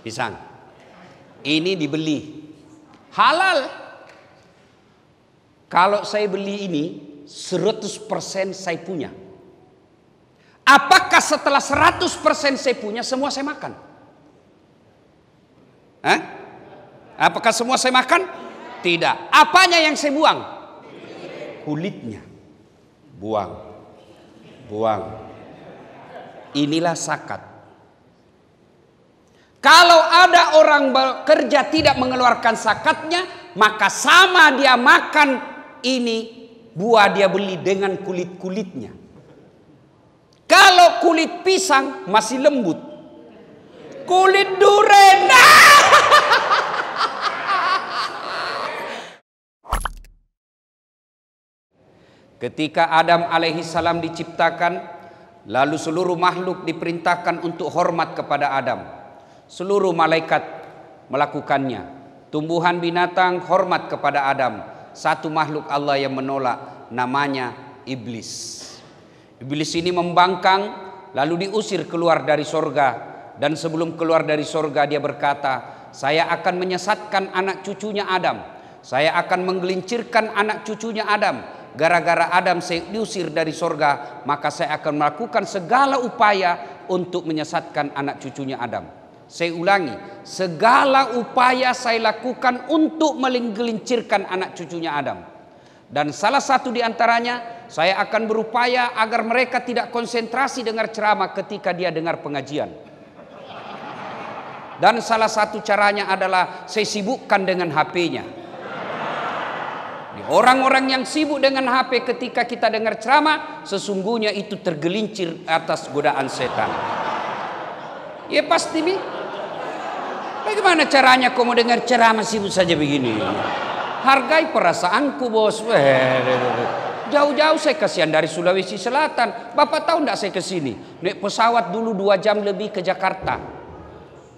Pisang. Ini dibeli. Halal. Kalau saya beli ini 100% saya punya. Apakah setelah 100% saya punya semua saya makan? Hah? Apakah semua saya makan? Tidak. Apanya yang saya buang? Kulitnya. Buang. Buang. Inilah zakat. Kalau ada orang bekerja tidak mengeluarkan zakatnya, maka sama dia makan ini buah dia beli dengan kulit-kulitnya. Kalau kulit pisang masih lembut, kulit durian. Ketika Adam alaihissalam diciptakan, lalu seluruh makhluk diperintahkan untuk hormat kepada Adam. Seluruh malaikat melakukannya. Tumbuhan binatang hormat kepada Adam. Satu makhluk Allah yang menolak, namanya iblis. Iblis ini membangkang lalu diusir keluar dari sorga. Dan sebelum keluar dari sorga dia berkata, saya akan menyesatkan anak cucunya Adam. Saya akan menggelincirkan anak cucunya Adam. Gara-gara Adam saya diusir dari sorga, maka saya akan melakukan segala upaya untuk menyesatkan anak cucunya Adam. Saya ulangi, segala upaya saya lakukan untuk menggelincirkan anak cucunya Adam. Dan salah satu di antaranya, saya akan berupaya agar mereka tidak konsentrasi dengar ceramah ketika dia dengar pengajian. Dan salah satu caranya adalah saya sibukkan dengan HP-nya. Orang-orang yang sibuk dengan HP ketika kita dengar ceramah, sesungguhnya itu tergelincir atas godaan setan. Ya pasti nih. Bagaimana caranya kau mau dengar ceramah sibuk saja begini? Hargai perasaanku bos. Jauh-jauh saya kasihan dari Sulawesi Selatan. Bapak tahu enggak saya ke sini? Naik pesawat dulu 2 jam lebih ke Jakarta.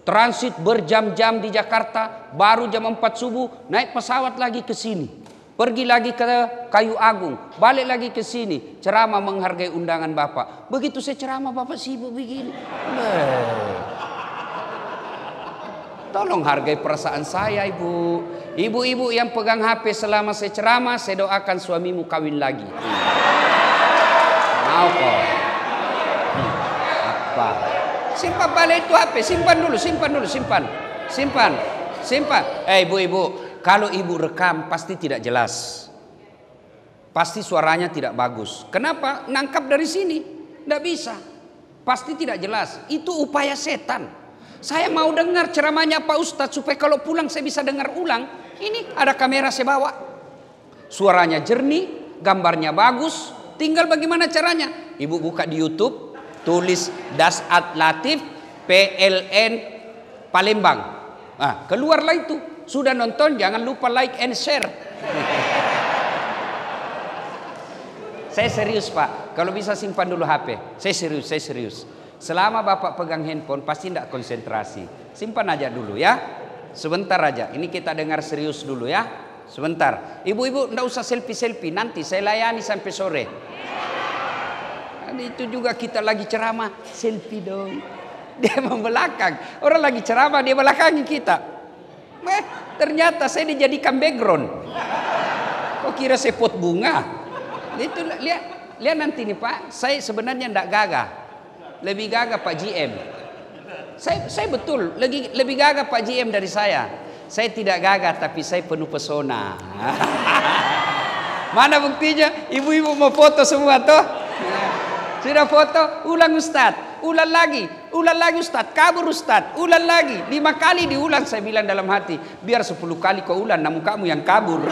Transit berjam-jam di Jakarta. Baru jam 4 subuh naik pesawat lagi ke sini. Pergi lagi ke Kayu Agung. Balik lagi ke sini. Ceramah menghargai undangan Bapak. Begitu saya ceramah Bapak sibuk begini. Tolong hargai perasaan saya ibu. Ibu-ibu yang pegang HP selama saya ceramah, saya doakan suamimu kawin lagi. Mau kok? Apa? Simpan balik itu HP, simpan dulu, simpan. Ibu-ibu, kalau ibu rekam pasti tidak jelas. Pasti suaranya tidak bagus. Kenapa? Nangkap dari sini, tidak bisa. Pasti tidak jelas. Itu upaya setan. Saya mau dengar ceramahnya Pak Ustadz supaya kalau pulang saya bisa dengar ulang. Ini ada kamera saya bawa. Suaranya jernih, gambarnya bagus. Tinggal bagaimana caranya? Ibu buka di YouTube, tulis Dasat Latif PLN Palembang. Nah, keluarlah itu. Sudah nonton jangan lupa like and share. Saya serius Pak. Kalau bisa simpan dulu HP. Saya serius. Selama Bapak pegang handphone pasti tidak konsentrasi. Simpan aja dulu ya. Sebentar aja. Ini kita dengar serius dulu ya. Sebentar. Ibu-ibu tidak usah selfie. Nanti saya layani sampai sore. Itu juga kita lagi ceramah. Selfie dong. Dia membelakang. Orang lagi ceramah dia belakangi kita. Ternyata saya dijadikan background. Kok kira saya pot bunga? Itu lihat nanti nih Pak. Saya sebenarnya tidak gagah. Lebih gagah Pak GM. Saya betul lebih gagah Pak GM dari saya. Saya tidak gagah tapi saya penuh pesona. Mana buktinya? Ibu-ibu mau foto semua toh? Sudah foto? Ulang Ustadz. Ulang lagi Ustadz. Kabur Ustadz. Ulang lagi. 5 kali diulang saya bilang dalam hati. Biar 10 kali kau ulang namun kamu yang kabur.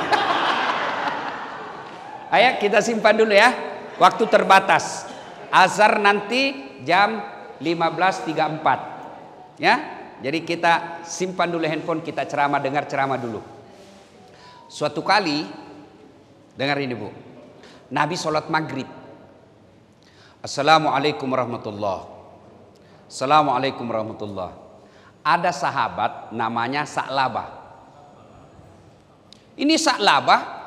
Ayo kita simpan dulu ya. Waktu terbatas. Azhar nanti jam 15.34 ya. Jadi kita simpan dulu handphone, kita dengar ceramah dulu. Suatu kali dengar ini Bu. Nabi sholat maghrib. Assalamualaikum warahmatullahi. Assalamualaikum warahmatullahi. Ada sahabat namanya Sa'labah. Ini Sa'labah.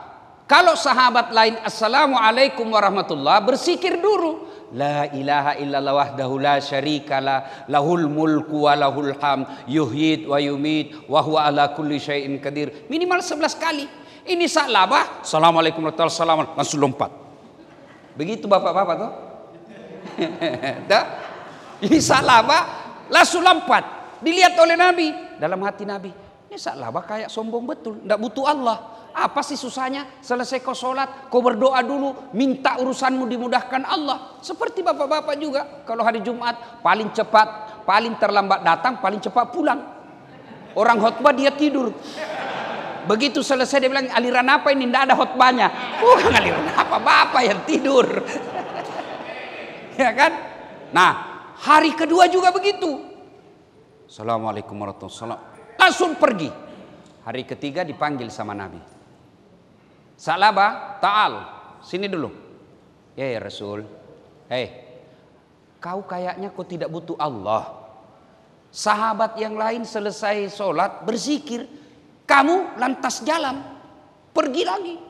Kalau sahabat lain Assalamualaikum warahmatullahi bersikir dulu. La ilaha illallah wahdahu la syarikalah, lahul mulku wa lahul hamd, yuhyid wa yumit wa huwa ala kulli syai'in qadir. Minimal 11 kali. Ini Sa'labah, assalamualaikum warahmatullahi wabarakatuh, langsung lompat. Begitu bapak-bapak tuh. Ini Sa'labah langsung lompat. Dilihat oleh Nabi, dalam hati Nabi, ini Sa'labah kayak sombong betul, enggak butuh Allah. Apa sih susahnya? Selesai kau sholat, kau berdoa dulu, minta urusanmu dimudahkan Allah. Seperti bapak-bapak juga, kalau hari Jumat paling cepat, paling terlambat datang, paling cepat pulang. Orang khotbah dia tidur. Begitu selesai dia bilang, aliran apa ini? Tidak ada khotbahnya. Bukan aliran apa, bapak yang tidur. Ya kan? Nah, hari kedua juga begitu. Assalamualaikum warahmatullahi wabarakatuh. Langsung pergi. Hari ketiga dipanggil sama Nabi. Sa'labah, ta'al, sini dulu. Ya Rasul. Kau kayaknya kau tidak butuh Allah. Sahabat yang lain selesai sholat berzikir, kamu lantas jalan, pergi lagi.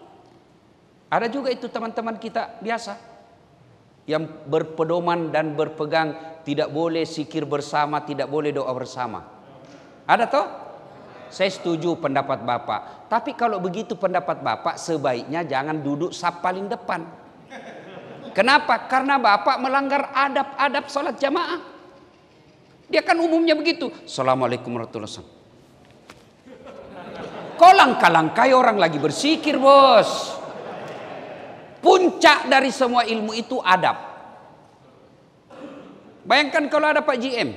Ada juga itu teman-teman kita biasa yang berpedoman dan berpegang tidak boleh zikir bersama, tidak boleh doa bersama. Ada toh? Saya setuju pendapat Bapak. Tapi kalau begitu pendapat Bapak, sebaiknya jangan duduk saf paling depan. Kenapa? Karena Bapak melanggar adab-adab sholat jamaah. Dia kan umumnya begitu. Assalamualaikum warahmatullahi wabarakatuh. Kau langkah-langkai orang lagi berzikir, bos. Puncak dari semua ilmu itu adab. Bayangkan kalau ada Pak GM,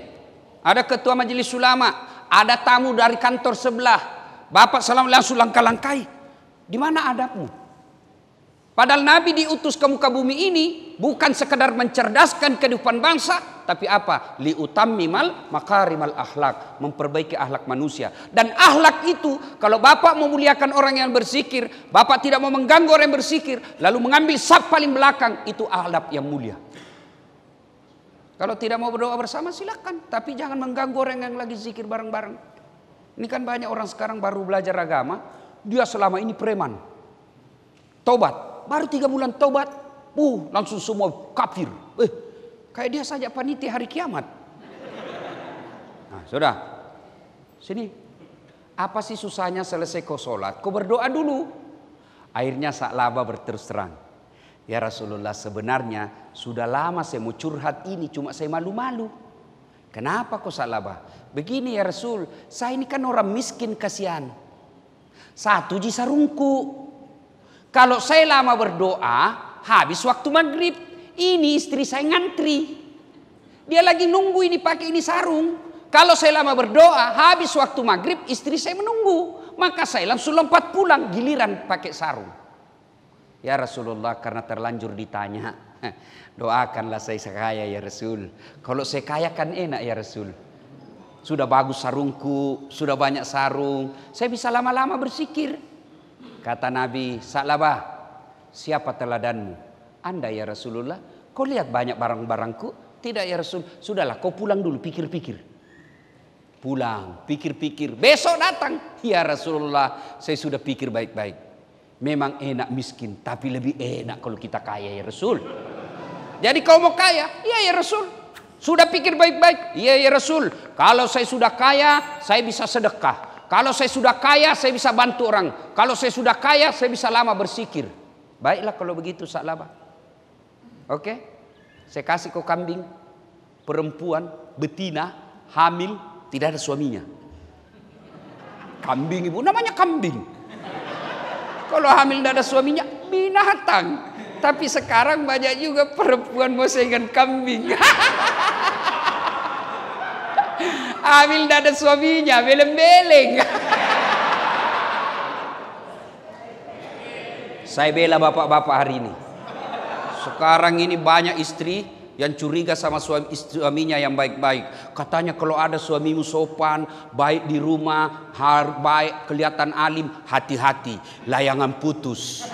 ada ketua majelis ulama, ada tamu dari kantor sebelah, Bapak salam langsung langkah-langkai. Di mana adabmu? Padahal Nabi diutus ke muka bumi ini bukan sekedar mencerdaskan kehidupan bangsa, tapi apa? Liutammimal makarimal akhlak, memperbaiki akhlak manusia. Dan akhlak itu, kalau Bapak memuliakan orang yang berzikir, Bapak tidak mau mengganggu orang yang berzikir, lalu mengambil saf paling belakang, itu akhlak yang mulia. Kalau tidak mau berdoa bersama silakan, tapi jangan mengganggu orang yang lagi zikir bareng-bareng. Ini kan banyak orang sekarang baru belajar agama, dia selama ini preman. Tobat, baru 3 bulan tobat, langsung semua kafir. Kayak dia saja panitia hari kiamat. Nah, sudah. Sini. Apa sih susahnya selesai kau sholat, kau berdoa dulu. Akhirnya Sa'labah berterus terang. Ya Rasulullah, sebenarnya sudah lama saya mau curhat ini, cuma saya malu-malu. Kenapa kau Sa'labah? Begini ya Rasul, saya ini kan orang miskin kasihan. 1 sarungku. Kalau saya lama berdoa, habis waktu maghrib, ini istri saya ngantri. Dia lagi nunggu ini pakai ini sarung. Kalau saya lama berdoa, habis waktu maghrib, istri saya menunggu. Maka saya langsung lompat pulang, giliran pakai sarung. Ya Rasulullah, karena terlanjur ditanya, doakanlah saya kaya ya Rasul. Kalau saya kaya kan enak ya Rasul. Sudah bagus sarungku, sudah banyak sarung, saya bisa lama-lama berzikir. Kata Nabi, Sa'labah, siapa teladanmu? Anda ya Rasulullah. Kau lihat banyak barang-barangku? Tidak ya Rasul. Sudahlah, kau pulang dulu, pikir-pikir. Pulang, pikir-pikir. Besok datang. Ya Rasulullah, saya sudah pikir baik-baik. Memang enak miskin, tapi lebih enak kalau kita kaya ya Rasul. Jadi kau mau kaya? Iya ya Rasul. Sudah pikir baik-baik? Iya ya Rasul. Kalau saya sudah kaya, saya bisa sedekah. Kalau saya sudah kaya, saya bisa bantu orang. Kalau saya sudah kaya, saya bisa lama berzikir. Baiklah kalau begitu Sa'labah. Oke? Saya kasih kau kambing, perempuan, betina, hamil, tidak ada suaminya. Kambing ibu, namanya kambing. Kalau hamil tidak ada suaminya, binatang. Tapi sekarang banyak juga perempuan mau dengan kambing. Hamil tidak ada suaminya, beleng-beleng. Saya bela bapak-bapak hari ini. Sekarang ini banyak istri yang curiga sama suaminya yang baik-baik. Katanya kalau ada suamimu sopan, baik di rumah, baik, kelihatan alim, hati-hati, layangan putus.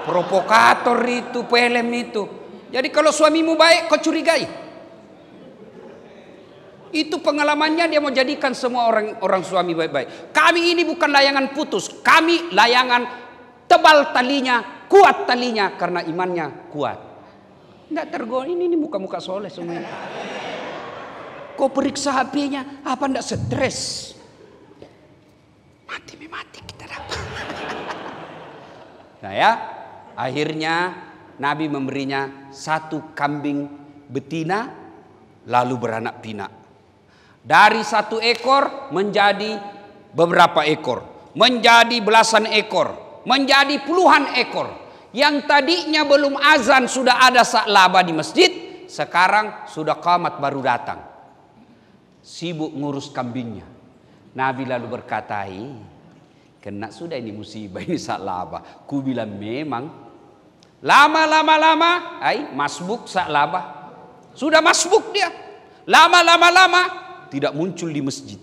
Provokator itu, pelem itu. Jadi kalau suamimu baik, kau curigai. Itu pengalamannya, dia mau jadikan semua orang suami baik-baik. Kami ini bukan layangan putus, kami layangan tebal talinya, kuat talinya karena imannya kuat. Nggak tergoda, ini muka-muka soleh semua. Kau periksa HP-nya, apa ndak stres? Mati kita dapat. Nah ya, akhirnya Nabi memberinya 1 kambing betina lalu beranak pinak. Dari 1 ekor menjadi beberapa ekor, menjadi belasan ekor, menjadi puluhan ekor. Yang tadinya belum azan sudah ada sa'labah di masjid, sekarang sudah qamat baru datang. Sibuk ngurus kambingnya. Nabi lalu berkata, kena sudah ini musibah, ini sa'labah. Ku bilang memang lama, masbuk sa'labah. Sudah masbuk dia. Lama tidak muncul di masjid.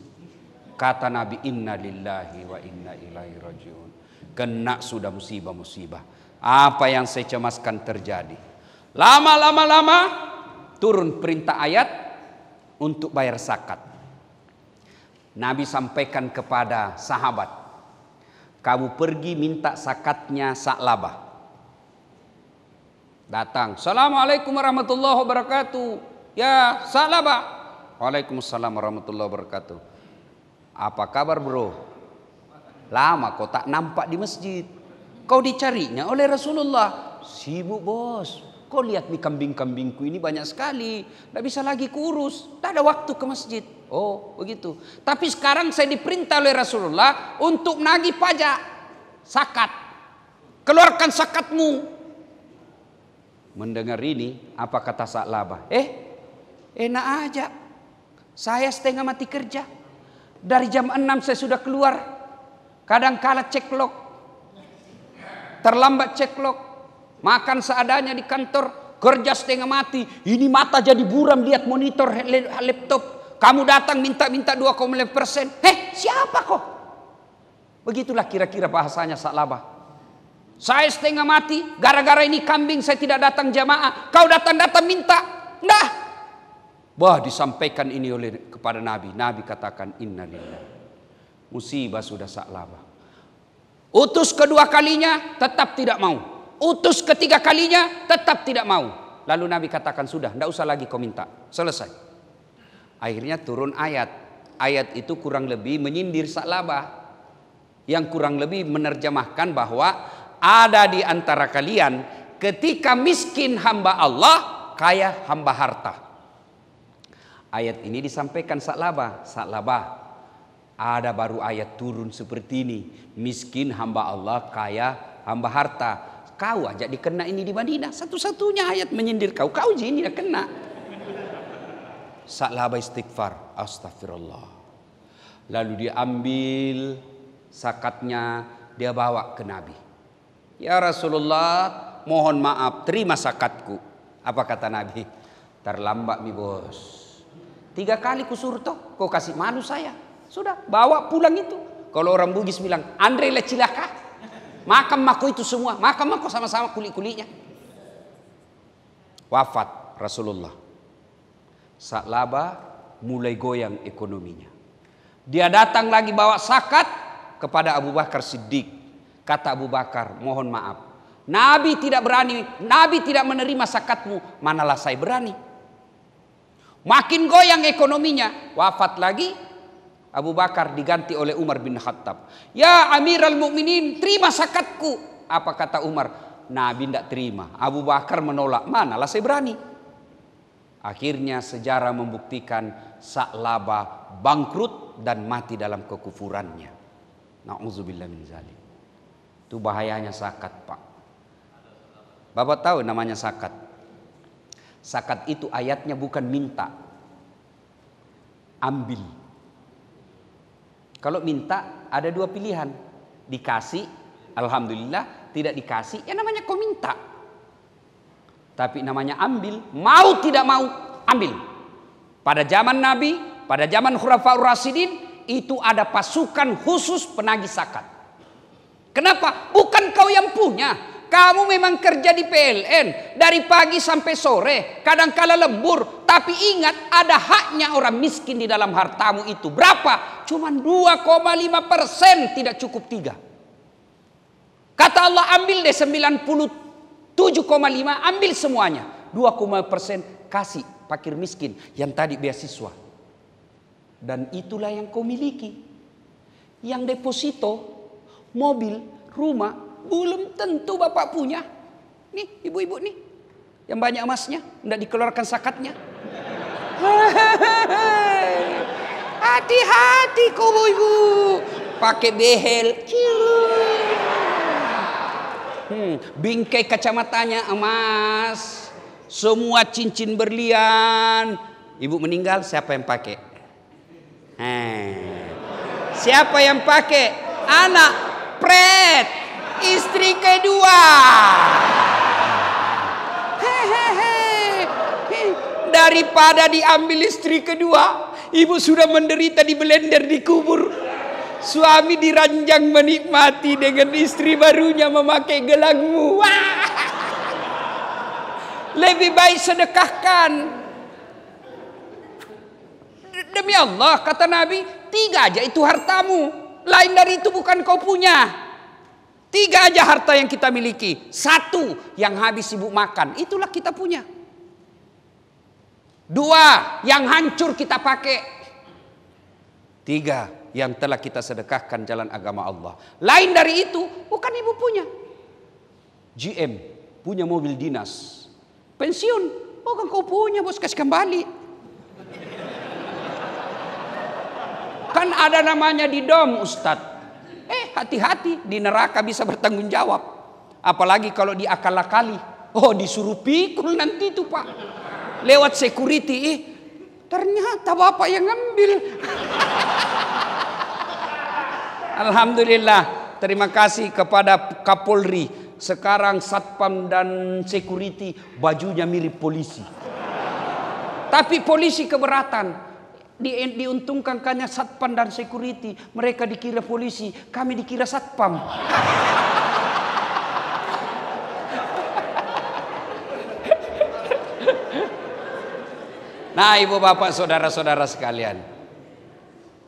Kata Nabi, inna lillahi wa inna ilaihi rajiun. Kena sudah musibah. Apa yang saya cemaskan terjadi. Lama turun perintah ayat untuk bayar zakat. Nabi sampaikan kepada sahabat, kamu pergi minta zakatnya sa'labah. Datang, assalamualaikum warahmatullahi wabarakatuh. Ya sa'labah. Waalaikumsalam warahmatullahi wabarakatuh. Apa kabar bro? Lama kau tak nampak di masjid. Kau dicarinya oleh Rasulullah. Sibuk bos. Kau lihat nih kambing-kambingku ini banyak sekali. Tidak bisa lagi kurus. Tak ada waktu ke masjid. Oh begitu. Tapi sekarang saya diperintah oleh Rasulullah untuk nagih pajak. Zakat. Keluarkan zakatmu. Mendengar ini, apa kata Sa'labah? Enak aja. Saya setengah mati kerja. Dari jam 6 saya sudah keluar. Kadang kala ceklok. Terlambat ceklok. Makan seadanya di kantor. Kerja setengah mati. Ini mata jadi buram lihat monitor laptop. Kamu datang minta 2,5%. Siapa kok? Begitulah kira-kira bahasanya Sa'labah. Saya setengah mati. Gara-gara ini kambing saya tidak datang jamaah. Kau datang minta. Nah. Wah, disampaikan ini kepada Nabi. Nabi katakan innalillahi. Musibah sudah Sa'labah. Utus kedua kalinya tetap tidak mau. Utus ketiga kalinya tetap tidak mau. Lalu Nabi katakan sudah, tidak usah lagi kau minta. Selesai. Akhirnya turun ayat. Ayat itu kurang lebih menyindir Sa'labah. Yang kurang lebih menerjemahkan bahwa ada di antara kalian ketika miskin hamba Allah, kaya hamba harta. Ayat ini disampaikan Sa'labah. Sa'labah, ada baru ayat turun seperti ini. Miskin hamba Allah, kaya hamba harta. Kau aja dikena ini di Madinah. Satu-satunya ayat menyindir kau. Kau ini dah kena. Sa'labah istighfar. Astagfirullah. Lalu dia ambil zakatnya, dia bawa ke Nabi. Ya Rasulullah, mohon maaf, terima zakatku. Apa kata Nabi? Terlambat mi bos. 3 kali kusuruh toh, kau kasih malu saya. Sudah, bawa pulang itu. Kalau orang Bugis bilang, Andre lecilaka. Makan mako itu semua, makan mako sama-sama kulit-kulitnya. Wafat Rasulullah. Sa'labah mulai goyang ekonominya. Dia datang lagi bawa zakat kepada Abu Bakar Siddiq. Kata Abu Bakar, mohon maaf. Nabi tidak berani, Nabi tidak menerima zakatmu, manalah saya berani. Makin goyang ekonominya, wafat lagi. Abu Bakar diganti oleh Umar bin Khattab. Ya Amirul Mukminin, terima zakatku. Apa kata Umar? Nabi tidak terima. Abu Bakar menolak, manalah saya berani. Akhirnya sejarah membuktikan Sa'labah bangkrut dan mati dalam kekufurannya. Na'udzubillah min zalik. Itu bahayanya zakat, Pak. Bapak tahu namanya zakat. Zakat itu ayatnya bukan minta. Ambil. Kalau minta ada 2 pilihan. Dikasih, alhamdulillah. Tidak dikasih, ya namanya kau minta. Tapi namanya ambil. Mau tidak mau, ambil. Pada zaman Nabi, pada zaman Khulafaur Rasyidin, itu ada pasukan khusus penagih zakat. Kenapa? Bukan kau yang punya. Kamu memang kerja di PLN dari pagi sampai sore, kadang-kala lembur. Tapi ingat, ada haknya orang miskin di dalam hartamu itu. Berapa? Cuman 2,5%, tidak cukup 3. Kata Kata Allah, ambil deh 97,5, ambil semuanya. 2,5% kasih fakir miskin yang tadi beasiswa. Dan itulah yang kau miliki. Yang deposito, mobil, rumah, belum tentu bapak punya. Nih ibu-ibu nih, yang banyak emasnya, tidak dikeluarkan zakatnya. Hati-hati kau ibu, pakai behel. Bingkai kacamatanya emas, semua cincin berlian. Ibu meninggal, siapa yang pakai? Siapa yang pakai? Anak pret, istri kedua. Daripada diambil istri kedua, ibu sudah menderita di blender dikubur. Suami diranjang menikmati dengan istri barunya memakai gelangmu. Lebih baik sedekahkan. Demi Allah, kata Nabi, 3 aja itu hartamu. Lain dari itu bukan kau punya. 3 aja harta yang kita miliki. 1 yang habis ibu makan, itulah kita punya. 2 yang hancur kita pakai. 3 yang telah kita sedekahkan jalan agama Allah. Lain dari itu bukan ibu punya. GM punya mobil dinas, pensiun, bukan kau punya, bos, kasih kembali. Kan ada namanya di dom, Ustadz. Hati-hati, di neraka bisa bertanggung jawab. Apalagi kalau diakal-akali. Oh, disuruh pikul nanti itu Pak. Lewat security, ternyata bapak yang ngambil. Alhamdulillah, terima kasih kepada Kapolri. Sekarang satpam dan security bajunya mirip polisi. Tapi polisi keberatan. Diuntungkan hanya satpam dan security. Mereka dikira polisi, kami dikira satpam. Nah, ibu bapak saudara-saudara sekalian,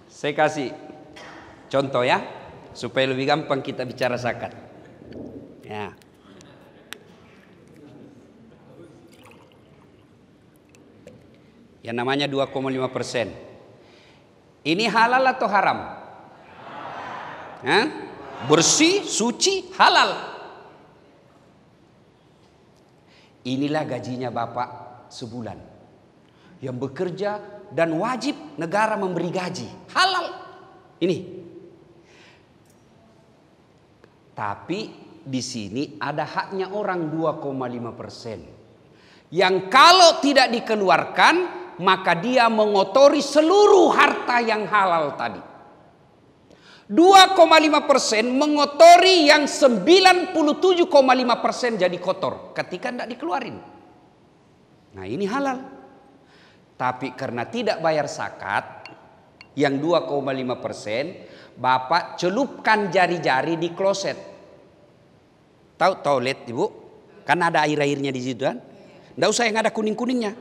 saya kasih contoh ya, supaya lebih gampang kita bicara zakat. Ya. Yang namanya 2,5%. Ini halal atau haram? Bersih, suci, halal. Inilah gajinya bapak sebulan. Yang bekerja dan wajib negara memberi gaji. Halal. Ini. Tapi di sini ada haknya orang 2,5%. Yang kalau tidak dikeluarkan, maka dia mengotori seluruh harta yang halal tadi. 2,5% mengotori yang 97,5% jadi kotor ketika tidak dikeluarin. Nah, ini halal. Tapi karena tidak bayar zakat yang 2,5%, bapak celupkan jari-jari di kloset. Tahu toilet ibu? Kan ada air-airnya di situ kan? Nggak usah yang ada kuning-kuningnya.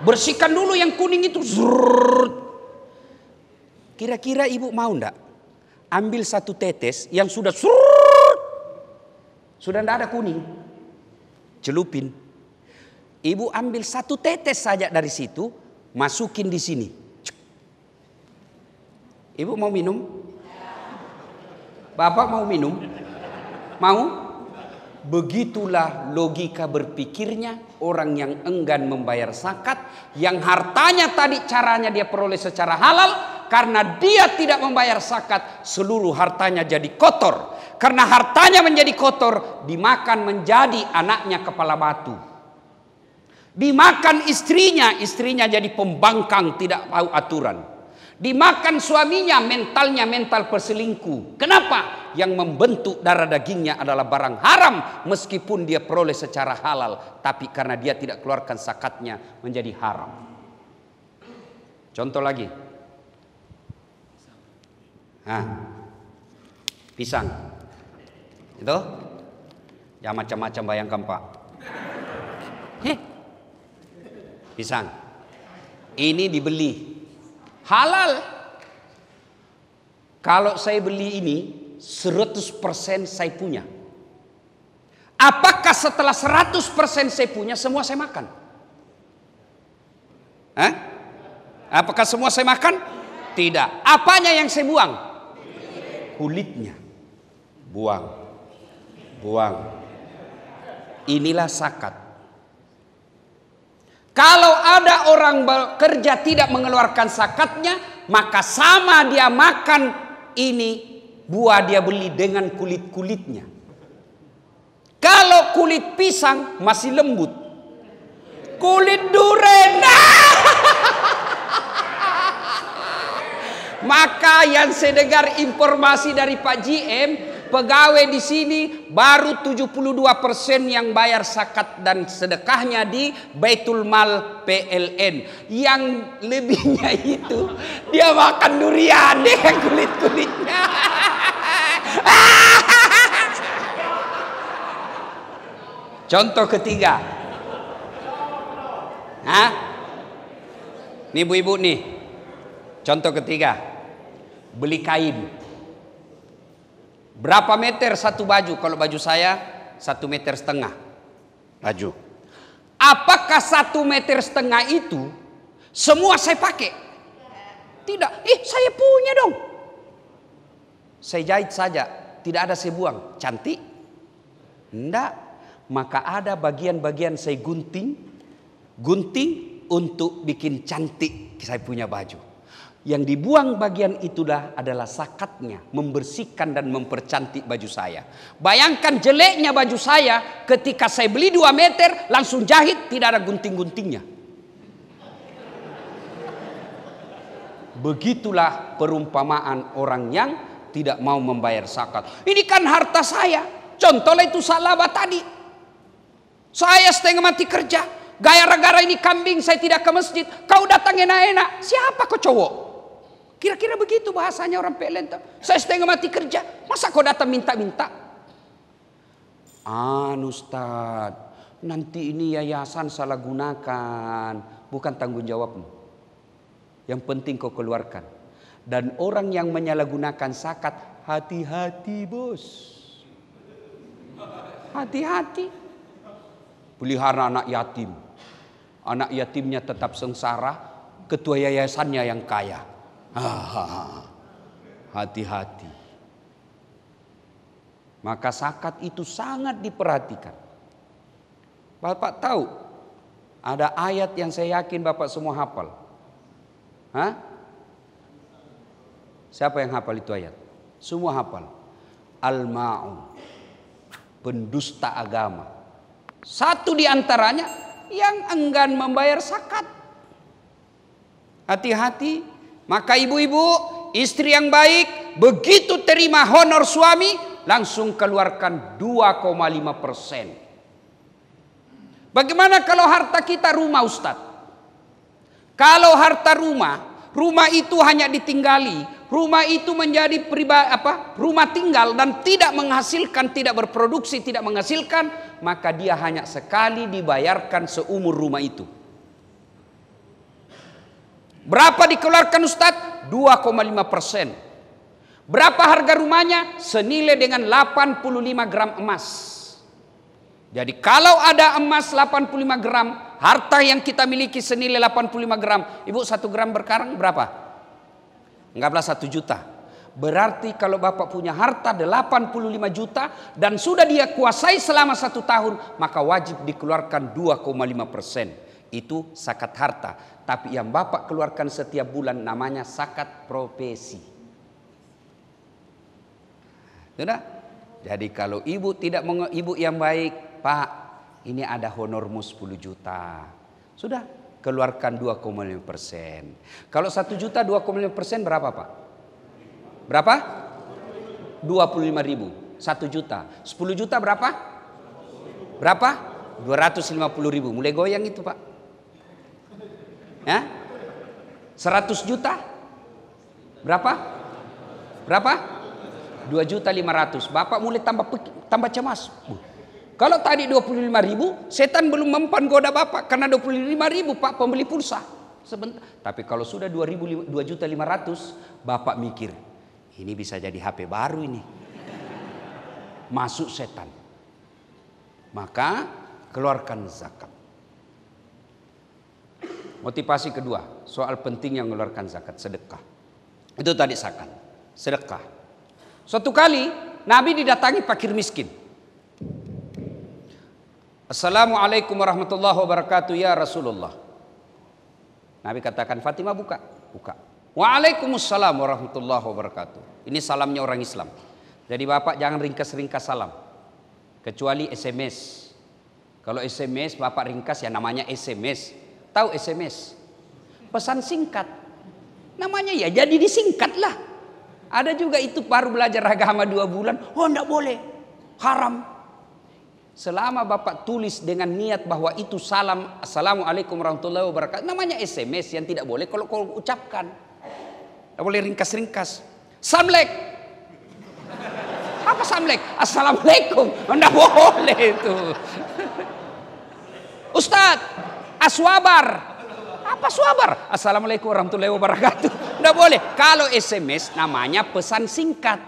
Bersihkan dulu yang kuning itu. Kira-kira ibu mau ndak ambil 1 tetes yang sudah sudah ndak ada kuning, celupin. Ibu ambil 1 tetes saja dari situ, masukin di sini. Ibu mau minum? Bapak mau minum? Mau? Begitulah logika berpikirnya orang yang enggan membayar zakat, yang hartanya tadi caranya dia peroleh secara halal. Karena dia tidak membayar zakat, seluruh hartanya jadi kotor. Karena hartanya menjadi kotor, dimakan menjadi anaknya kepala batu. Dimakan istrinya jadi pembangkang, tidak tahu aturan. Dimakan suaminya, mentalnya mental perselingkuh. Kenapa? Yang membentuk darah dagingnya adalah barang haram, meskipun dia peroleh secara halal, tapi karena dia tidak keluarkan zakatnya menjadi haram. Contoh lagi, pisang, itu ya macam-macam, bayangkan Pak. Pisang, ini dibeli halal. Kalau saya beli ini 100% saya punya. Apakah setelah 100% saya punya, semua saya makan? Hah? Apakah semua saya makan? Tidak. Apanya yang saya buang? Kulitnya. Buang. Buang. Inilah zakat. Kalau ada orang bekerja tidak mengeluarkan zakatnya, maka sama dia makan ini buah dia beli dengan kulit-kulitnya. Kalau kulit pisang masih lembut, kulit durian, maka yang saya dengar informasi dari Pak GM, pegawai di sini baru 72% yang bayar zakat dan sedekahnya di Baitul Mal PLN. Yang lebihnya itu dia makan durian dengan kulit-kulitnya. Contoh ketiga. Hah? Nih ibu-ibu nih. Contoh ketiga. Beli kain. Berapa meter satu baju? Kalau baju saya 1,5 meter baju. Apakah 1,5 meter itu semua saya pakai? Tidak. Saya punya dong. Saya jahit saja, tidak ada saya buang. Cantik? Enggak. Maka ada bagian-bagian saya gunting untuk bikin cantik saya punya baju. Yang dibuang bagian itulah adalah zakatnya, membersihkan dan mempercantik baju saya. Bayangkan jeleknya baju saya ketika saya beli 2 meter langsung jahit, tidak ada gunting-guntingnya. Begitulah perumpamaan orang yang tidak mau membayar zakat. Ini kan harta saya. Contohnya itu Salaba tadi. Saya setengah mati kerja, gara-gara ini kambing saya tidak ke masjid. Kau datang enak-enak, siapa kau cowok? Kira-kira begitu bahasanya orang PLN. Saya setengah mati kerja, masa kau datang minta-minta? Ustaz, nanti ini yayasan salah gunakan, bukan tanggung jawabmu. Yang penting kau keluarkan. Dan orang yang menyalahgunakan zakat, hati-hati bos. Hati-hati. Pelihara anak yatim. Anak yatimnya tetap sengsara, ketua yayasannya yang kaya. Hati-hati. Maka zakat itu sangat diperhatikan. Bapak tahu, ada ayat yang saya yakin Bapak semua hafal. Hah? Siapa yang hafal itu ayat? Semua hafal. Al-Ma'un, pendusta agama. Satu di antaranya yang enggan membayar zakat. Hati-hati. Maka ibu-ibu, istri yang baik, begitu terima honor suami, langsung keluarkan 2,5%. Bagaimana kalau harta kita rumah, Ustadz? Kalau harta rumah itu hanya ditinggali. Rumah itu menjadi rumah tinggal dan tidak menghasilkan, tidak berproduksi, tidak menghasilkan, maka dia hanya sekali dibayarkan seumur rumah itu. Berapa dikeluarkan Ustadz? 2,5%. Berapa harga rumahnya? Senilai dengan 85 gram emas. Jadi kalau ada emas 85 gram, harta yang kita miliki senilai 85 gram, ibu 1 gram berkarang berapa? Anggaplah 1 juta. Berarti kalau Bapak punya harta 85 juta dan sudah dia kuasai selama 1 tahun, maka wajib dikeluarkan 2,5%. Itu zakat harta. Tapi yang Bapak keluarkan setiap bulan namanya zakat profesi. Sudah? Jadi kalau ibu ibu yang baik, Pak, ini ada honormu 10 juta. Sudah. Keluarkan 2,5%. Kalau 1 juta 2,5% berapa Pak? Berapa? 25.000. 1 juta. 10 juta berapa? Berapa? 250.000. Mulai goyang itu Pak. Ya? 100 juta? Berapa? Berapa? 2.500.000. Bapak mulai tambah cemas. Kalau tadi 25.000, setan belum mempan goda Bapak karena 25.000 Pak pembeli pulsa. Sebentar. Tapi kalau sudah 2.500.000, Bapak mikir, ini bisa jadi HP baru ini. masuk setan. Maka keluarkan zakat. Motivasi kedua, soal pentingnya mengeluarkan zakat, sedekah. Itu tadi zakat, sedekah. Suatu kali Nabi didatangi fakir miskin. Assalamualaikum warahmatullahi wabarakatuh ya Rasulullah. Nabi katakan, Fatimah buka. Buka. Waalaikumsalam warahmatullahi wabarakatuh. Ini salamnya orang Islam. Jadi bapak jangan ringkas-ringkas salam. Kecuali SMS. Kalau SMS bapak ringkas ya namanya SMS. Tahu SMS? Pesan singkat. Namanya ya jadi disingkat lah. Ada juga itu baru belajar agama 2 bulan. Oh enggak boleh. Haram. Selama bapak tulis dengan niat bahwa itu salam. Assalamualaikum warahmatullahi wabarakatuh. Namanya SMS yang tidak boleh kalau kau ucapkan. Tidak boleh ringkas-ringkas. Samlek. Apa samlek? Assalamualaikum. Enggak boleh itu. Ustadz, aswabar. Apa swabar? Assalamualaikum warahmatullahi wabarakatuh. Tidak boleh. Kalau SMS namanya pesan singkat.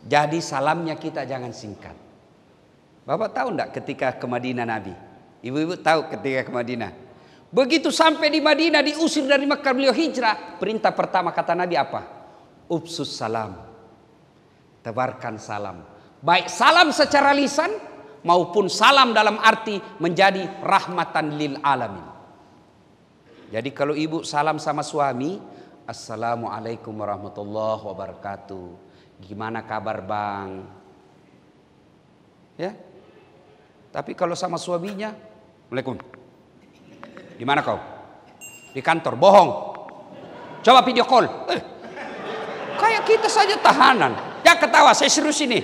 Jadi salamnya kita jangan singkat. Bapak tahu enggak ketika ke Madinah Nabi? Ibu-ibu tahu ketika ke Madinah. Begitu sampai di Madinah diusir dari Mekah beliau hijrah. Perintah pertama kata Nabi apa? Ubsus salam. Tebarkan salam. Baik salam secara lisan maupun salam dalam arti menjadi rahmatan lil alamin. Jadi kalau ibu salam sama suami, Assalamualaikum warahmatullahi wabarakatuh. Gimana kabar bang? Ya. Tapi kalau sama suaminya, Waalaikum. Di mana kau? Di kantor. Bohong. Coba video call. Kayak kita saja tahanan. Ya ketawa, saya serius ini.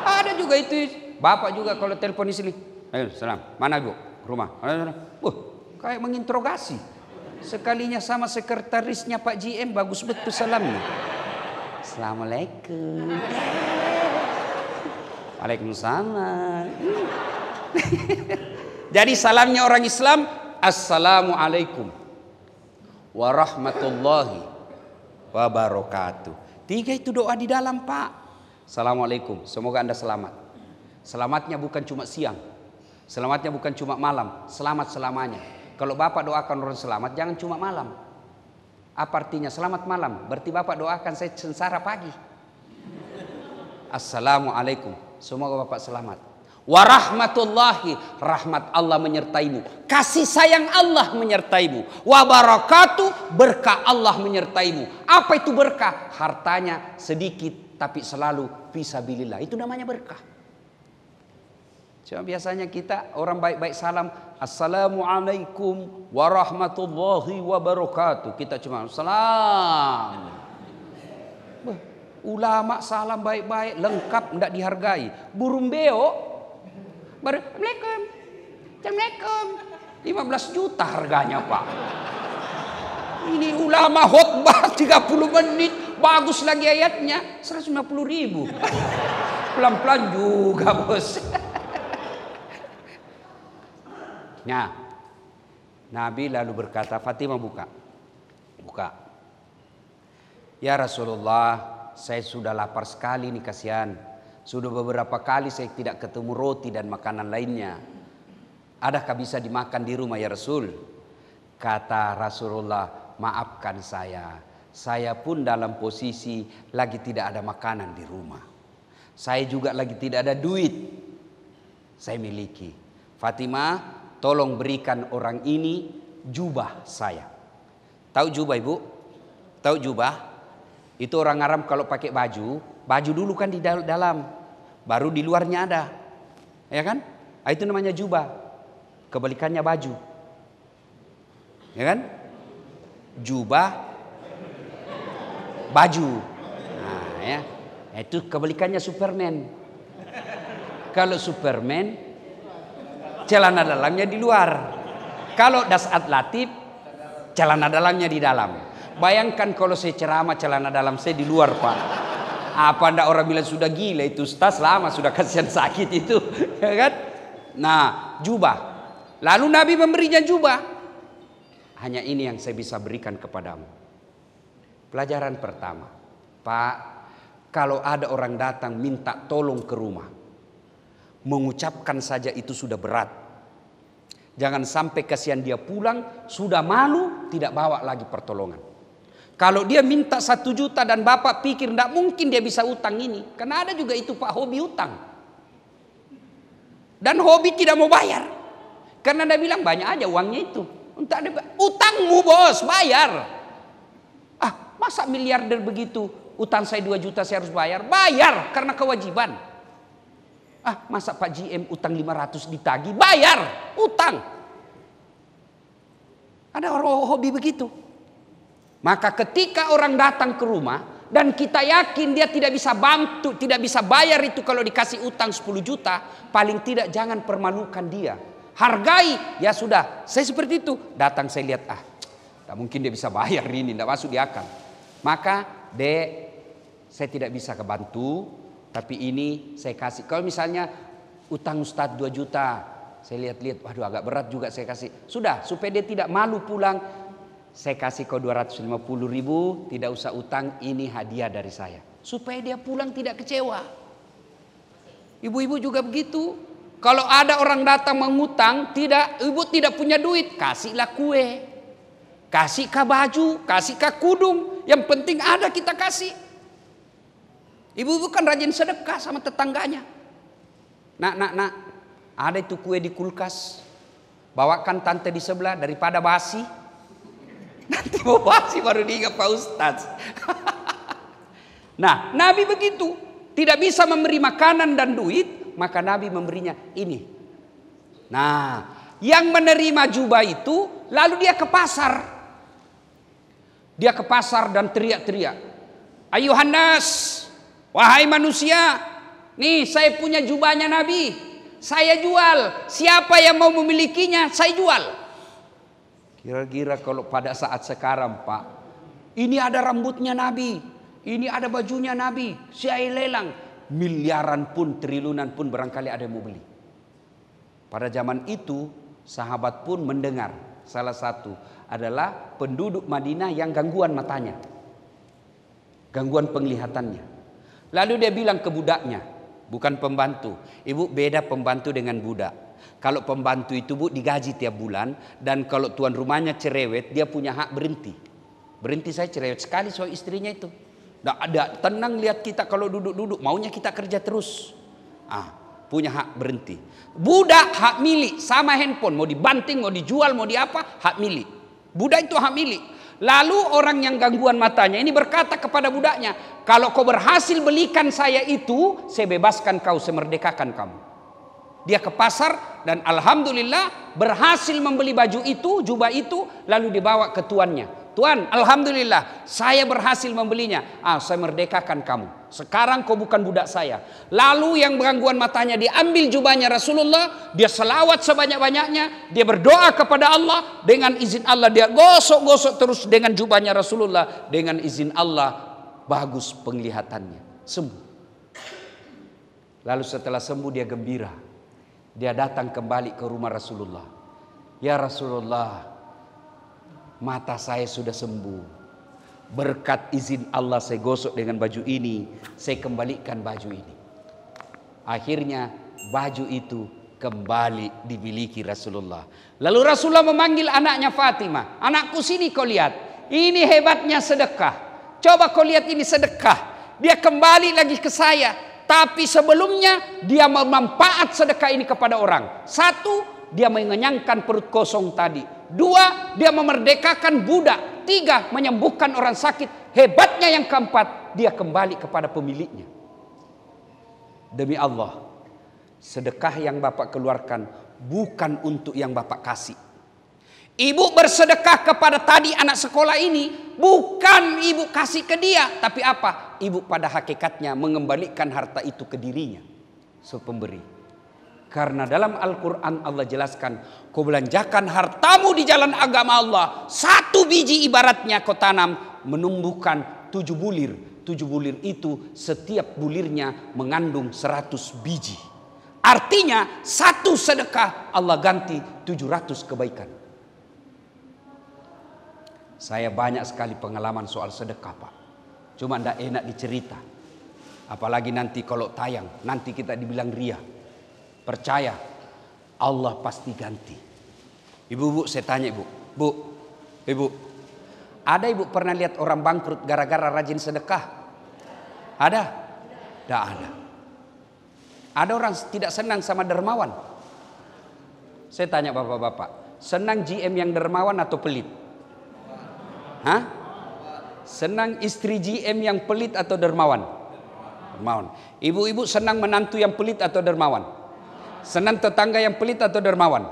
Ada juga itu. Bapak juga kalau telepon di sini. Ayo, salam. Mana ibu? Rumah. Kayak menginterogasi. Sekalinya sama sekretarisnya Pak GM bagus betul salamnya. Assalamualaikum. Waalaikumsalam. Jadi salamnya orang Islam, Assalamualaikum warahmatullahi wabarakatuh. 3 itu doa di dalam Pak. Assalamualaikum, semoga Anda selamat. Selamatnya bukan cuma siang. Selamatnya bukan cuma malam. Selamat selamanya. Kalau Bapak doakan orang selamat, jangan cuma malam. Apa artinya selamat malam? Berarti Bapak doakan saya sengsara pagi. Assalamualaikum, semoga Bapak selamat. Warahmatullahi, rahmat Allah menyertaimu. Kasih sayang Allah menyertaimu. Wabarakatuh, berkah Allah menyertaimu. Apa itu berkah? Hartanya sedikit tapi selalu fisabilillah. Itu namanya berkah. Cuma biasanya kita orang baik-baik salam, Assalamualaikum warahmatullahi wabarakatuh. Kita cuma salam. Ulama salam baik-baik, lengkap, tidak dihargai. Burung beo, Assalamualaikum, Assalamualaikum. 15 juta harganya Pak. Ini ulama khotbah 30 menit, bagus lagi ayatnya, 150.000. Pelan-pelan juga bos. Nah, Nabi lalu berkata, Fatimah buka. Buka. Ya Rasulullah, saya sudah lapar sekali nih kasihan. Sudah beberapa kali saya tidak ketemu roti dan makanan lainnya. Adakah bisa dimakan di rumah ya Rasul? Kata Rasulullah, maafkan saya. Saya pun dalam posisi lagi tidak ada makanan di rumah. Saya juga lagi tidak ada duit. Saya miliki. Fatimah, tolong berikan orang ini jubah saya. Tahu jubah ibu? Tahu jubah? Itu orang Arab kalau pakai baju, baju dulu kan di dalam, baru di luarnya ada, ya kan? Itu namanya jubah, kebalikannya baju, ya kan? Jubah, baju, nah ya, itu kebalikannya Superman. Kalau Superman, celana dalamnya di luar. Kalau Dasat Latif, celana dalamnya di dalam. Bayangkan kalau saya ceramah celana dalam saya di luar Pak. Apa ndak orang bilang sudah gila itu ustaz, lama sudah kasihan sakit itu, ya kan? Nah, jubah. Lalu Nabi memberinya jubah. Hanya ini yang saya bisa berikan kepadamu. Pelajaran pertama, Pak, Kalau ada orang datang minta tolong ke rumah, mengucapkan saja itu sudah berat. Jangan sampai kasihan dia pulang, sudah malu, tidak bawa lagi pertolongan. Kalau dia minta 1 juta dan bapak pikir tidak mungkin dia bisa utang ini. Karena ada juga itu Pak, hobi utang. Dan hobi tidak mau bayar. Karena dia bilang banyak aja uangnya itu. Utangmu bos, bayar. Masa miliarder begitu, utang saya 2 juta saya harus bayar? Bayar, karena kewajiban. Masa Pak GM utang 500 ditagih? Bayar, utang. Ada orang hobi begitu. Maka ketika orang datang ke rumah dan kita yakin dia tidak bisa bantu, tidak bisa bayar itu kalau dikasih utang 10 juta, paling tidak jangan permalukan dia. Hargai, ya sudah, saya seperti itu. Datang saya lihat, tak mungkin dia bisa bayar ini, tidak masuk di akal. Maka, Dek, saya tidak bisa kebantu, tapi ini saya kasih. Kalau misalnya utang Ustadz 2 juta, saya lihat-lihat, waduh agak berat juga saya kasih. Sudah, supaya dia tidak malu pulang, saya kasih kau 250 ribu, tidak usah utang, ini hadiah dari saya. Supaya dia pulang tidak kecewa. Ibu-ibu juga begitu. Kalau ada orang datang mengutang, ibu tidak punya duit, kasihlah kue. Kasihkah baju, kasihkah kudung, yang penting ada kita kasih. Ibu-ibu kan rajin sedekah sama tetangganya. Nak, ada itu kue di kulkas, bawakan tante di sebelah daripada basi. Nanti mau basi baru diingat Pak Ustadz. Nah, Nabi begitu, tidak bisa memberi makanan dan duit, maka Nabi memberinya ini. Nah, yang menerima jubah itu lalu dia ke pasar. Dia ke pasar dan teriak-teriak, "Ayuhan nas, wahai manusia, nih saya punya jubahnya Nabi, saya jual. Siapa yang mau memilikinya, saya jual." Kira-kira kalau pada saat sekarang Pak, ini ada rambutnya Nabi, ini ada bajunya Nabi, saya lelang, miliaran pun, triliunan pun barangkali ada yang mau beli. Pada zaman itu sahabat pun mendengar, salah satu adalah penduduk Madinah yang gangguan matanya, gangguan penglihatannya. Lalu dia bilang ke budaknya, bukan pembantu. Ibu, beda pembantu dengan budak. Kalau pembantu itu Bu digaji tiap bulan, dan kalau tuan rumahnya cerewet dia punya hak berhenti. Berhenti, saya cerewet sekali soal istrinya itu. Nggak ada tenang lihat kita kalau duduk-duduk, maunya kita kerja terus. Punya hak berhenti. Budak hak milik, sama handphone, mau dibanting, mau dijual, mau diapa, hak milik. Budak itu hak milik. Lalu orang yang gangguan matanya ini berkata kepada budaknya, "Kalau kau berhasil belikan saya itu, saya bebaskan kau, saya merdekakan kamu." Dia ke pasar dan alhamdulillah berhasil membeli baju itu, jubah itu, lalu dibawa ke tuannya. "Tuan, alhamdulillah saya berhasil membelinya. Saya merdekakan kamu. Sekarang kau bukan budak saya." Lalu yang gangguan matanya diambil jubahnya Rasulullah, dia selawat sebanyak-banyaknya, dia berdoa kepada Allah, dengan izin Allah dia gosok-gosok terus dengan jubahnya Rasulullah, dengan izin Allah bagus penglihatannya, sembuh. Lalu setelah sembuh dia gembira. Dia datang kembali ke rumah Rasulullah. "Ya Rasulullah, mata saya sudah sembuh. Berkat izin Allah saya gosok dengan baju ini, saya kembalikan baju ini." Akhirnya baju itu kembali dimiliki Rasulullah. Lalu Rasulullah memanggil anaknya Fatimah, "Anakku, sini kau lihat. Ini hebatnya sedekah. Coba kau lihat ini sedekah. Dia kembali lagi ke saya. Tapi sebelumnya dia memanfaat sedekah ini kepada orang. 1, dia mengenyangkan perut kosong tadi. 2, dia memerdekakan budak. 3, menyembuhkan orang sakit. Hebatnya yang keempat, dia kembali kepada pemiliknya." Demi Allah, sedekah yang Bapak keluarkan bukan untuk yang Bapak kasih. Ibu bersedekah kepada tadi anak sekolah ini, bukan ibu kasih ke dia, tapi apa? Ibu pada hakikatnya mengembalikan harta itu ke dirinya, sepemberi. Karena dalam Al-Quran Allah jelaskan, kau belanjakan hartamu di jalan agama Allah, 1 biji ibaratnya kau tanam, menumbuhkan 7 bulir. 7 bulir itu setiap bulirnya mengandung 100 biji. Artinya 1 sedekah Allah ganti 700 kebaikan. Saya banyak sekali pengalaman soal sedekah Pak. Cuma tidak enak dicerita. Apalagi nanti kalau tayang, nanti kita dibilang ria. Percaya, Allah pasti ganti. Ibu-ibu, saya tanya ibu. Ibu, ada ibu pernah lihat orang bangkrut gara-gara rajin sedekah? Ada? Tidak ada. Ada orang tidak senang sama dermawan? Saya tanya bapak-bapak, senang GM yang dermawan atau pelit? Hah? Senang istri GM yang pelit atau dermawan? Dermawan. Ibu-ibu senang menantu yang pelit atau dermawan? Senang tetangga yang pelit atau dermawan?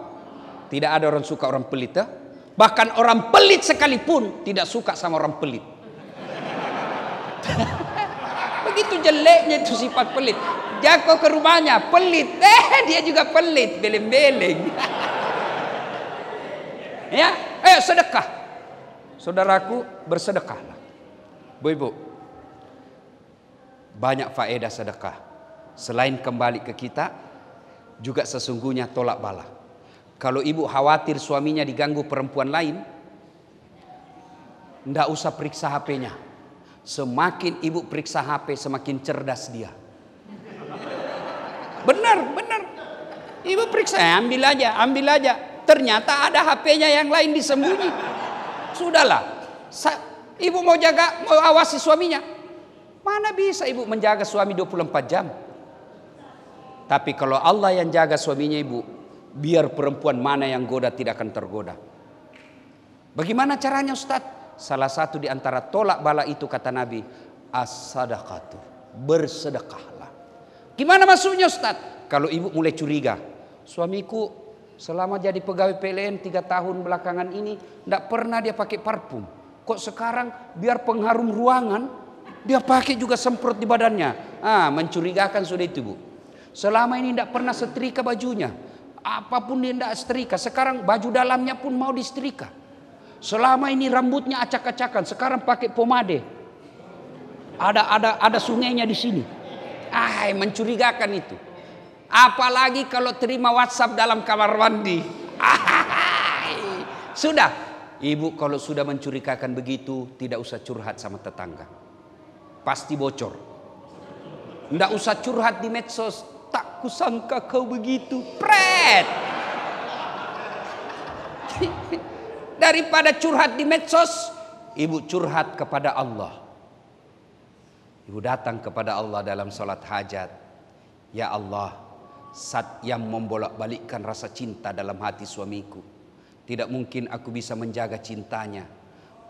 Tidak ada orang suka orang pelit ya? Bahkan orang pelit sekalipun tidak suka sama orang pelit. Begitu jeleknya itu sifat pelit. Jako ke rumahnya pelit, dia juga pelit, beleng-beleng. Ya, ayo sedekah. Saudaraku, bersedekahlah. Bu-ibu, banyak faedah sedekah. Selain kembali ke kita, juga sesungguhnya tolak bala. Kalau ibu khawatir suaminya diganggu perempuan lain, ndak usah periksa HP-nya. Semakin ibu periksa HP, semakin cerdas dia. Benar. Ibu periksa, ambil aja. Ternyata ada HP-nya yang lain disembunyi. Sudahlah. Ibu mau awasi suaminya. Mana bisa ibu menjaga suami 24 jam? Tapi kalau Allah yang jaga suaminya ibu, biar perempuan mana yang goda tidak akan tergoda. Bagaimana caranya Ustaz? Salah satu di antara tolak bala itu kata Nabi, as-sadaqatu, bersedekahlah. Gimana maksudnya Ustaz? Kalau ibu mulai curiga, suamiku selama jadi pegawai PLN 3 tahun belakangan ini tidak pernah dia pakai parfum. Kok sekarang biar pengharum ruangan dia pakai juga semprot di badannya. Mencurigakan sudah itu bu. Selama ini tidak pernah setrika bajunya. Apapun dia tidak setrika. Sekarang baju dalamnya pun mau disetrika. Selama ini rambutnya acak-acakan. Sekarang pakai pomade. Ada sungainya di sini. Mencurigakan itu. Apalagi kalau terima WhatsApp dalam kamar mandi. Sudah. Ibu kalau sudah mencurigakan begitu, tidak usah curhat sama tetangga. Pasti bocor. Tidak usah curhat di medsos. Tak kusangka kau begitu. Pret. Daripada curhat di medsos, ibu curhat kepada Allah. Ibu datang kepada Allah dalam salat hajat. Ya Allah, zat yang membolak-balikkan rasa cinta dalam hati suamiku. Tidak mungkin aku bisa menjaga cintanya.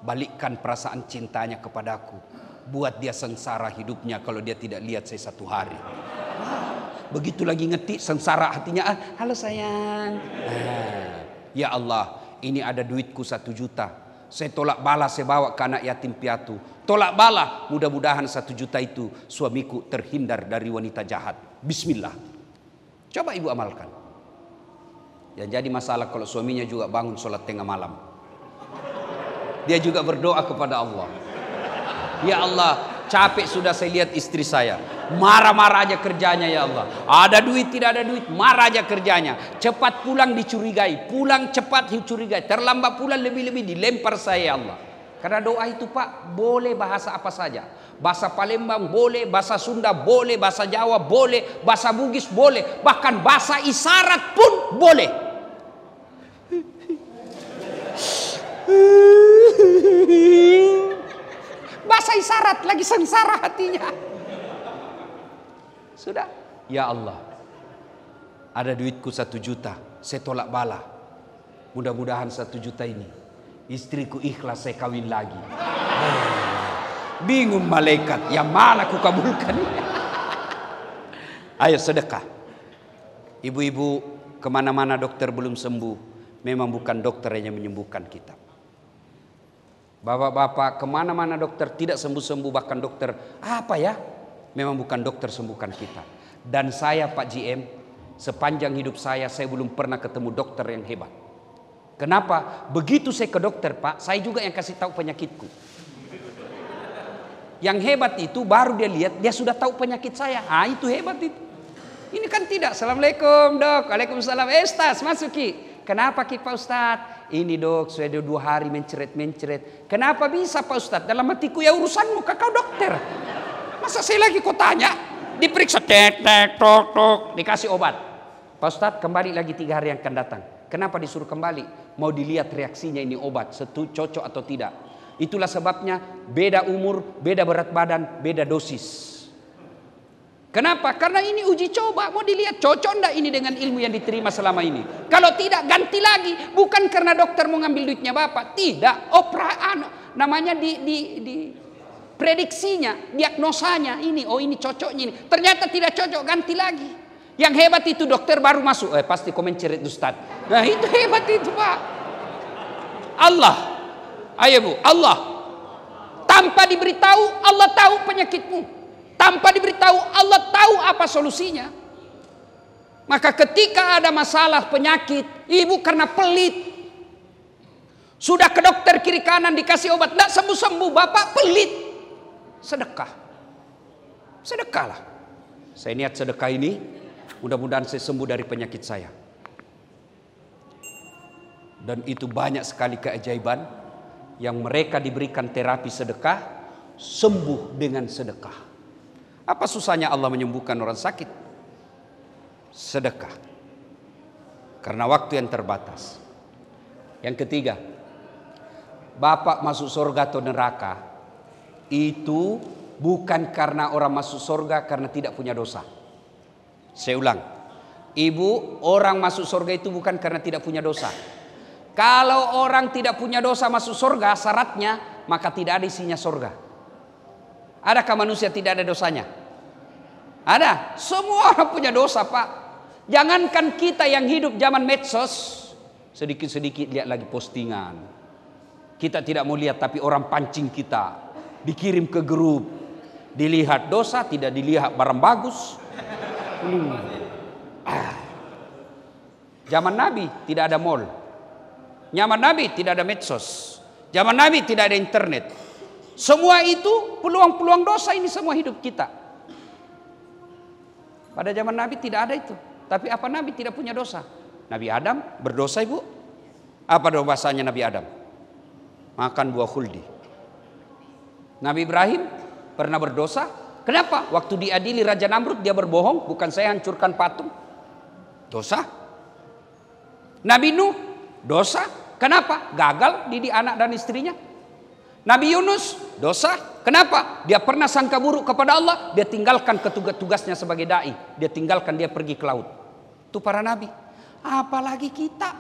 Balikkan perasaan cintanya kepadaku. Buat dia sengsara hidupnya kalau dia tidak lihat saya 1 hari. Begitu lagi ngetik sengsara hatinya. Halo sayang. Ya Allah, ini ada duitku 1 juta. Saya tolak bala, saya bawa ke anak yatim piatu. Tolak bala, mudah-mudahan 1 juta itu suamiku terhindar dari wanita jahat. Bismillah. Coba ibu amalkan. Yang jadi masalah kalau suaminya juga bangun sholat tengah malam. Dia juga berdoa kepada Allah. Ya Allah, capek sudah saya lihat istri saya. Marah-marah aja kerjanya ya Allah. Ada duit, tidak ada duit, marah aja kerjanya. Cepat pulang dicurigai. Pulang cepat dicurigai. Terlambat pulang lebih-lebih dilempar saya ya Allah. Karena doa itu Pak, boleh bahasa apa saja. Bahasa Palembang boleh, bahasa Sunda boleh, bahasa Jawa boleh, bahasa Bugis boleh. Bahkan bahasa isyarat pun boleh. Bahasa isyarat lagi sengsara hatinya. Sudah. Ya Allah, ada duitku 1 juta. Saya tolak bala. Mudah-mudahan 1 juta ini istriku ikhlas saya kawin lagi. Bingung malaikat, yang mana aku kabulkan? Ayo sedekah. Ibu-ibu, kemana-mana dokter belum sembuh, memang bukan dokter yang menyembuhkan kita. Bapak-bapak, kemana-mana dokter tidak sembuh-sembuh, bahkan dokter apa ya, memang bukan dokter sembuhkan kita. Dan saya Pak GM, sepanjang hidup saya belum pernah ketemu dokter yang hebat. Kenapa? Begitu saya ke dokter Pak, saya juga yang kasih tahu penyakitku. Yang hebat itu baru dia lihat, dia sudah tahu penyakit saya. Itu hebat itu. Ini kan tidak. Assalamualaikum dok. Waalaikumsalam. Ustaz masuki. Kenapa Ki Pak Ustadz? Ini dok, sudah 2 hari mencret. Kenapa bisa Pak Ustadz? Dalam hatiku ya urusanmu kakak dokter. Masa saya lagi kau tanya? Diperiksa, tek, tek, tok, tok, dikasih obat. Pak Ustadz, kembali lagi 3 hari yang akan datang. Kenapa disuruh kembali? Mau dilihat reaksinya ini obat, cocok atau tidak. Itulah sebabnya beda umur, beda berat badan, beda dosis. Kenapa? Karena ini uji coba, mau dilihat cocok enggak ini dengan ilmu yang diterima selama ini. Kalau tidak, ganti lagi. Bukan karena dokter mau ngambil duitnya Bapak, tidak. Namanya di prediksinya, diagnosanya ini, oh ini cocoknya ini. Ternyata tidak cocok, ganti lagi. Yang hebat itu dokter baru masuk, pasti komen cerit Ustaz. Nah itu hebat itu Pak. Allah, ayo Bu, Allah. Tanpa diberitahu, Allah tahu penyakitmu. Tanpa diberitahu, Allah tahu apa solusinya. Maka ketika ada masalah penyakit, ibu karena pelit, sudah ke dokter kiri kanan dikasih obat, tidak sembuh-sembuh, bapak pelit, sedekah. Sedekahlah. Saya niat sedekah ini, mudah-mudahan saya sembuh dari penyakit saya. Dan itu banyak sekali keajaiban yang mereka diberikan terapi sedekah, sembuh dengan sedekah. Apa susahnya Allah menyembuhkan orang sakit? Sedekah. Karena waktu yang terbatas. Yang ketiga, Bapak masuk surga atau neraka itu bukan karena orang masuk surga karena tidak punya dosa. Saya ulang, Ibu, orang masuk surga itu bukan karena tidak punya dosa. Kalau orang tidak punya dosa masuk surga, syaratnya maka tidak ada isinya surga. Adakah manusia tidak ada dosanya? Ada. Semua orang punya dosa Pak. Jangankan kita yang hidup zaman medsos, sedikit-sedikit lihat lagi postingan. Kita tidak mau lihat tapi orang pancing kita, dikirim ke grup, dilihat dosa, tidak dilihat barang bagus. Zaman Nabi tidak ada mall. Zaman Nabi tidak ada medsos. Zaman Nabi tidak ada internet. Semua itu peluang-peluang dosa ini semua hidup kita. Pada zaman Nabi tidak ada itu. Tapi apa Nabi tidak punya dosa? Nabi Adam berdosa Ibu. Apa dosanya Nabi Adam? Makan buah khuldi. Nabi Ibrahim pernah berdosa. Kenapa? Waktu diadili Raja Namrud dia berbohong. Bukan saya hancurkan patung. Dosa. Nabi Nuh dosa. Kenapa? Gagal didik anak dan istrinya. Nabi Yunus dosa. Kenapa? Dia pernah sangka buruk kepada Allah. Dia tinggalkan tugasnya sebagai da'i. Dia tinggalkan, dia pergi ke laut. Itu para nabi. Apalagi kita.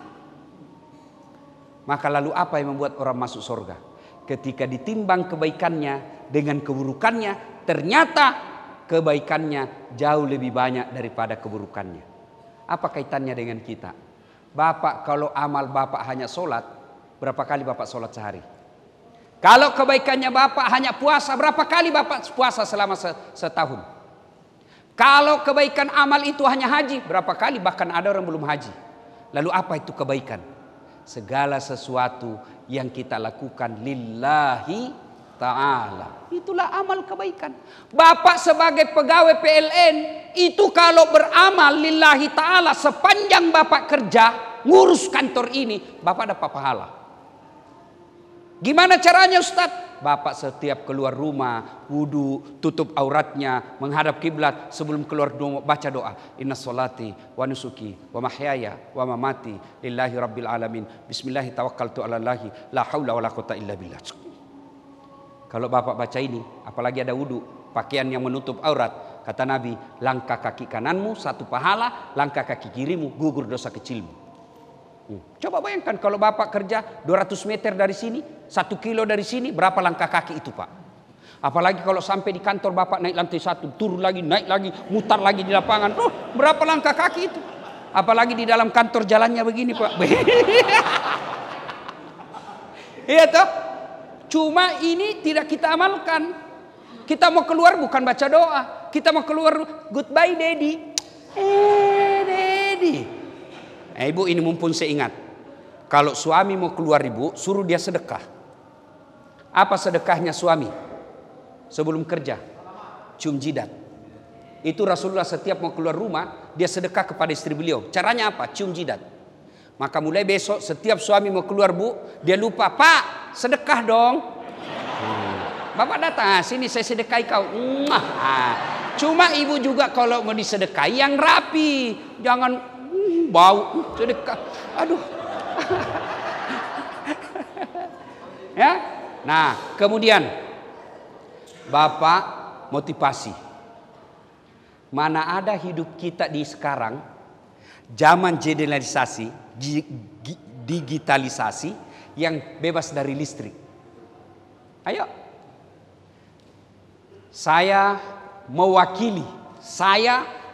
Maka lalu apa yang membuat orang masuk surga? Ketika ditimbang kebaikannya dengan keburukannya, ternyata kebaikannya jauh lebih banyak daripada keburukannya. Apa kaitannya dengan kita? Bapak kalau amal Bapak hanya sholat, berapa kali Bapak sholat sehari? Kalau kebaikannya Bapak hanya puasa, berapa kali Bapak puasa selama setahun? Kalau kebaikan amal itu hanya haji, berapa kali bahkan ada orang belum haji. Lalu apa itu kebaikan? Segala sesuatu yang kita lakukan lillahi ta'ala. Itulah amal kebaikan. Bapak sebagai pegawai PLN, itu kalau beramal lillahi ta'ala, sepanjang Bapak kerja, ngurus kantor ini, Bapak dapat pahala. Gimana caranya Ustadz? Bapak setiap keluar rumah, wudu, tutup auratnya, menghadap kiblat, sebelum keluar baca doa. Inna sholati wa nusuki wa mahyaya wa mamati lillahi rabbil alamin. Bismillahi tawakkaltu ala Allahi la haula wa la quwata illa billah. Kalau Bapak baca ini, apalagi ada wudu, pakaian yang menutup aurat, kata Nabi, langkah kaki kananmu satu pahala, langkah kaki kirimu gugur dosa kecilmu. Coba bayangkan kalau Bapak kerja 200 meter dari sini, 1 kilo dari sini, berapa langkah kaki itu Pak? Apalagi kalau sampai di kantor Bapak naik lantai 1, turun lagi, naik lagi, mutar lagi di lapangan, berapa langkah kaki itu? Apalagi di dalam kantor jalannya begini Pak. Iya toh? Cuma ini tidak kita amalkan. Kita mau keluar bukan baca doa, kita mau keluar goodbye daddy. Daddy. Ibu ini mumpun saya ingat. Kalau suami mau keluar Ibu, suruh dia sedekah. Apa sedekahnya suami? Sebelum kerja, cium jidat. Itu Rasulullah setiap mau keluar rumah, dia sedekah kepada istri beliau. Caranya apa? Cium jidat. Maka mulai besok setiap suami mau keluar Bu, dia lupa, Pak sedekah dong. Bapak datang, sini saya sedekahi kau. Cuma ibu juga kalau mau disedekahi yang rapi, jangan bau sedekah. Aduh. Ya. Nah, kemudian Bapak motivasi. Mana ada hidup kita di sekarang zaman digitalisasi yang bebas dari listrik. Ayo. Saya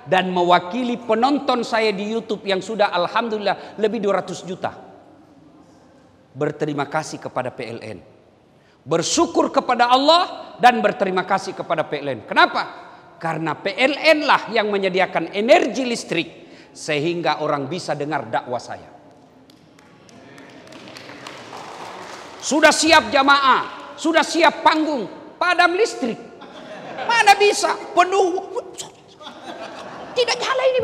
dan mewakili penonton saya di YouTube yang sudah alhamdulillah lebih 200 juta. Berterima kasih kepada PLN. Bersyukur kepada Allah dan berterima kasih kepada PLN. Kenapa? Karena PLN lah yang menyediakan energi listrik sehingga orang bisa dengar dakwah saya. Sudah siap jamaah, sudah siap panggung, padam listrik. Mana bisa penuh. Tidak nyala ini,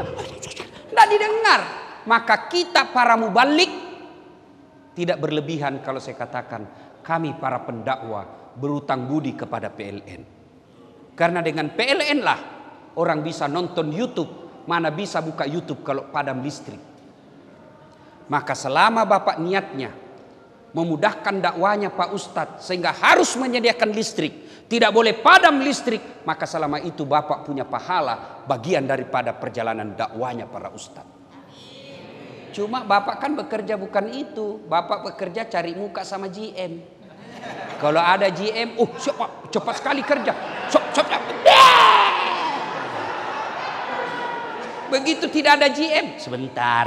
tidak didengar. Maka kita para mubalik tidak berlebihan kalau saya katakan kami para pendakwah berutang budi kepada PLN. Karena dengan PLN lah orang bisa nonton YouTube, mana bisa buka YouTube kalau padam listrik. Maka selama Bapak niatnya memudahkan dakwanya Pak Ustadz sehingga harus menyediakan listrik, tidak boleh padam listrik, maka selama itu Bapak punya pahala bagian daripada perjalanan dakwanya para ustadz. Cuma Bapak kan bekerja bukan itu, Bapak bekerja cari muka sama GM. Kalau ada GM, cepat sekali kerja. Begitu tidak ada GM, sebentar.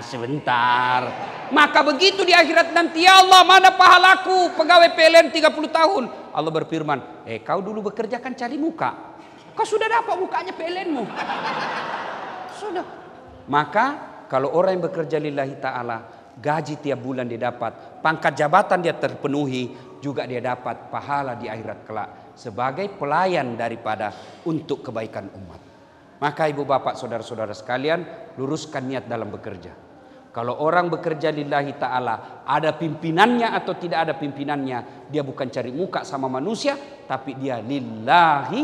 Maka begitu di akhirat nanti, ya Allah mana pahalaku pegawai PLN 30 tahun. Allah berfirman, kau dulu bekerja kan cari muka. Kau sudah dapat mukanya PLN-mu. Sudah. Maka kalau orang yang bekerja lillahi ta'ala, gaji tiap bulan dia dapat, pangkat jabatan dia terpenuhi, juga dia dapat pahala di akhirat kelak sebagai pelayan daripada untuk kebaikan umat. Maka ibu bapak saudara-saudara sekalian, luruskan niat dalam bekerja. Kalau orang bekerja lillahi ta'ala, ada pimpinannya atau tidak ada pimpinannya, dia bukan cari muka sama manusia, tapi dia lillahi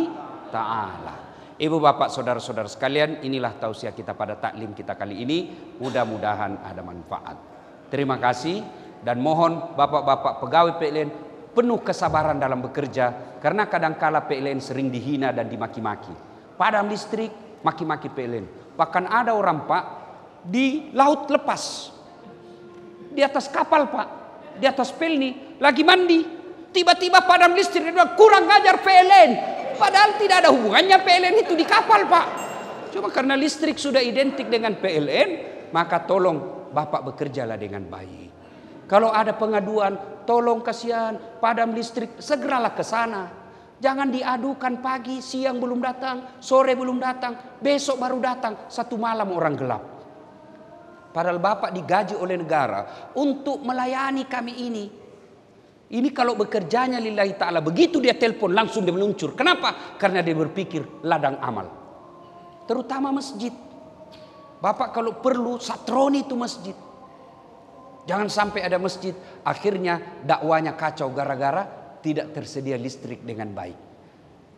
ta'ala. Ibu bapak saudara-saudara sekalian, inilah tausiah kita pada taklim kita kali ini. Mudah-mudahan ada manfaat. Terima kasih dan mohon bapak-bapak pegawai PLN penuh kesabaran dalam bekerja, karena kadangkala PLN sering dihina dan dimaki-maki. Padam listrik, maki-maki PLN. Bahkan ada orang Pak di laut lepas, di atas kapal Pak, di atas pelni lagi mandi, tiba-tiba padam listrik, dia bilang kurang ngajar PLN. Padahal tidak ada hubungannya PLN itu di kapal Pak. Cuma karena listrik sudah identik dengan PLN, maka tolong Bapak bekerjalah dengan baik. Kalau ada pengaduan, tolong kasihan padam listrik, segeralah ke sana. Jangan diadukan pagi, siang belum datang, sore belum datang, besok baru datang, satu malam orang gelap. Padahal Bapak digaji oleh negara untuk melayani kami ini. Ini kalau bekerjanya lillahi ta'ala, begitu dia telepon langsung dia meluncur. Kenapa? Karena dia berpikir ladang amal. Terutama masjid. Bapak kalau perlu satroni itu masjid. Jangan sampai ada masjid akhirnya dakwanya kacau gara-gara tidak tersedia listrik dengan baik.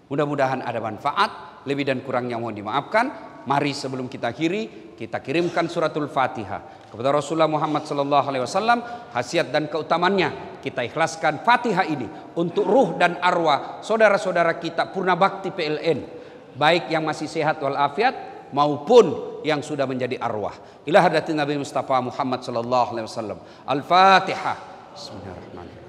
Mudah-mudahan ada manfaat. Lebih dan kurangnya mohon dimaafkan. Mari sebelum kita akhiri, kita kirimkan suratul Fatihah kepada Rasulullah Muhammad SAW. Khasiat dan keutamannya kita ikhlaskan Fatihah ini untuk ruh dan arwah saudara-saudara kita purna bakti PLN, baik yang masih sehat walafiat maupun yang sudah menjadi arwah. Ila hadratin Nabi Mustafa Muhammad SAW. Al-Fatihah. Bismillahirrahmanirrahim.